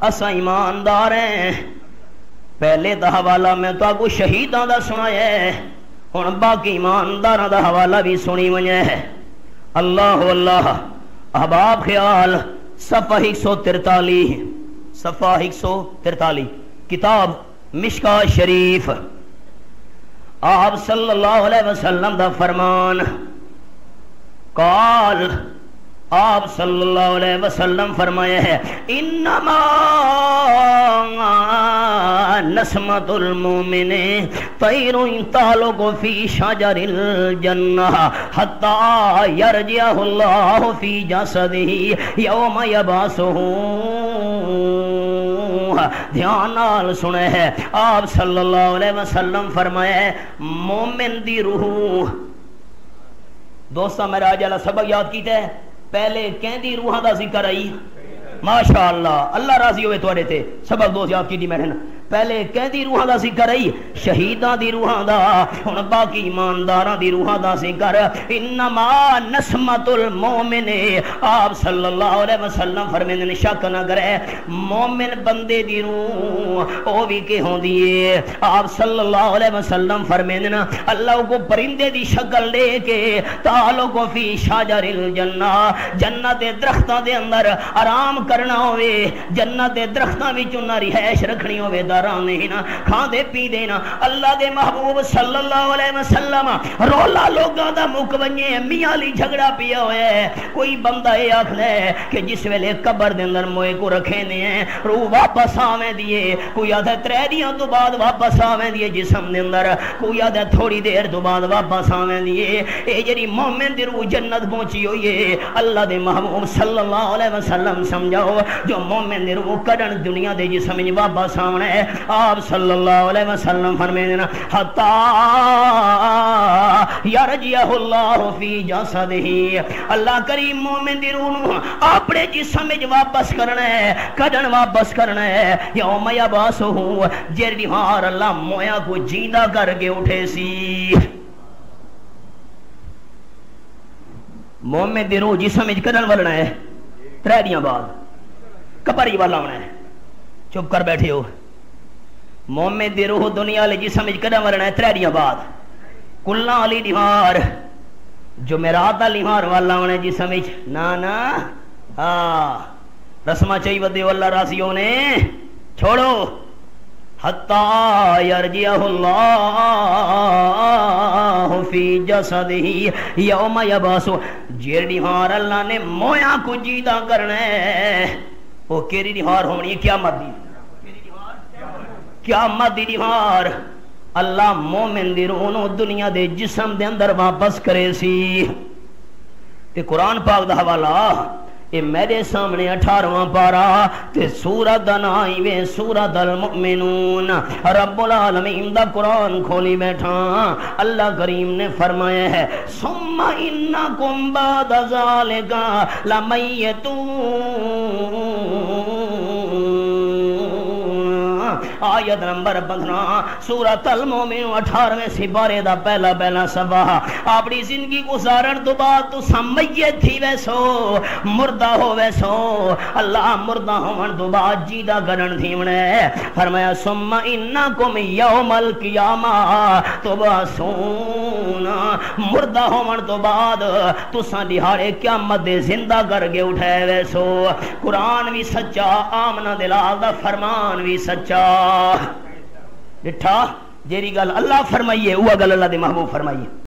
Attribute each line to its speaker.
Speaker 1: اسا ایماندار ہیں. پہلے دا حوالہ میں تو آگو شہیداں دا سنایا ہے, ہن باقی ایمانداراں دا حوالہ بھی سنی ونجے ہے. اللہ اللہ. احباب خیال صفحہ 143, صفحہ 143 کتاب مشکات شریف. آپ صلی اللہ علیہ وسلم دا فرمان. قال, آپ صلی اللہ علیہ وسلم فرمایا ہے, انما نسمۃ المؤمن طیر تعلق فی شجر الجنہ حتی یرجعہ اللہ فی جسدہ یوم یبعثہ. دھیان نال سنے ہے, آپ صلی اللہ علیہ وسلم فرمایا ہے مومن دی روح. دوستہ میرا آج اللہ سبق یاد کیتا ہے. پہلے کہندی روحاں دا ذکر آئی, ماشاءاللہ اللہ راضی ہوئے توڑے تھے. سبق دوست یاد کی دی میں نے. پہلے کہندی روحاں دا ذکر آئی, شہیداں دی روحاں دا, ہن باقی ایمانداراں دی روحاں دا ذکر. انما نسمۃ المؤمن, آپ صلی اللہ علیہ وسلم فرمیندے نے شک نہ کرے مومن بندے دی روح او بھی کہ ہوندی ہے. آپ صلی اللہ علیہ وسلم فرمیندے نا اللہ کو پرندے دی شکل لے کے تعلق فی شجر الجنہ, جنت دے درختاں دے اندر آرام کرنا ہوئے, جنت دے درختاں وچوں نہ رہائش رکھنی ہوئے, نہیں نا کھان دے پی دینا. اللہ دے محبوب صلی اللہ علیہ وسلم رولا لوگاں دا مک ونجے میاں علی جھگڑا پیا ہویا ہے. کوئی بندہ یہ آکھدا ہے کہ جس ویلے قبر دے اندر موئے کو رکھے نے ہیں روح واپس آویں دیے, کوئی آدھا 3 دیاں تو بعد واپس آویں دیے جسم دے اندر, کوئی آدھا تھوڑی دیر تو بعد واپس آویں دیے. اے جڑی مومن دی روح جنت پہنچی ہوئی ہے, اللہ دے محبوب صلی اللہ علیہ وسلم سمجھاؤ جو مومن دی روح کڈن دنیا دے جسم وچ واپس آونا ہے. آپ صلی اللہ علیہ وسلم فرمیندے نا حتی یرجعہ اللہ فی جسدہ, اللہ کریم مومن دی روح نو اپنے جسم وچ واپس کرنا ہے, کڈن واپس کرنا ہے. یوم یبعثہ, جیڑی ہار اللہ مویا کو جیندہ کر کے اٹھے سی. مومن دی روح جسم وچ کڈن ولنا ہے 3 دیاں بعد, قبر والا ہونا ہے. چپ کر بیٹھے ہو. مومن دی روح دنیا لے جسم وچ کڈن ولنا ہے 3 دیاں بعد. کلاں علی دیوار جو میرات دا لیوار والا ہونا ہے جسم وچ نا نا رسمہ چاہی ودے واللہ راضی ہونے چھوڑو. حتی یرجعہ اللہ فی جسدہ یوم یبعث, جیڑی ہار اللہ نے مویا کو جیدہ کرنا ہے وہ کیری دیوار ہونی ہے قیامت دی. قیامت دی دیوار اللہ مومن دی روح نو دنیا دے جسم دے اندر واپس کرے سی. تے قرآن پاک دا حوالہ اے میرے سامنے 18واں پارا تے سورۃ نائی وے سورۃ المؤمنون. رب العالمین دا قرآن کھولی بیٹھا, اللہ کریم نے فرمایا ہے ثم انکم بعد ذالک لمیتون. آیت نمبر 15 سورۃ المؤمنون 18ویں سپارے دا پہلا صفحہ. اپنی زندگی گزارن تو بعد تو سمیت تھی ویسو مردہ ہو ویسو, اللہ مردہ ہون تو بعد جیدہ کرن تھی منہ. فرمایا ثم انکم یوم القیامہ تبعثون, مردہ ہون تو بعد تو سان دہاڑے قیامت دے زندہ کر کے اٹھائے ویسو. قرآن بھی سچا, آمنہ دلال دا فرمان بھی سچا. ڈٹھا جیری گل اللہ فرمائیے وہ گل اللہ دے محبوب فرمائیے.